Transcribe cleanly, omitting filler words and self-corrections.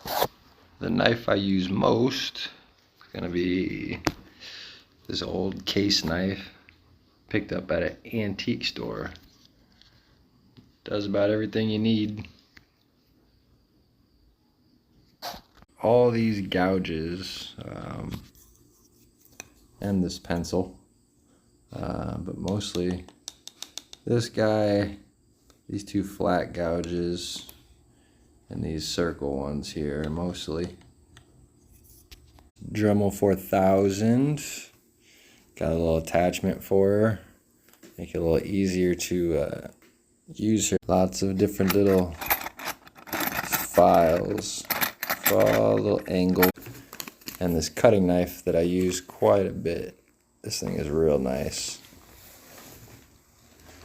The knife I use most is gonna be this old case knife picked up at an antique store. Does about everything you need. All these gouges and this pencil, but mostly this guy, these two flat gouges, and these circle ones here mostly. Dremel 4000, got a little attachment for her, make it a little easier to use her. Lots of different little files for all little angles. And this cutting knife that I use quite a bit. This thing is real nice.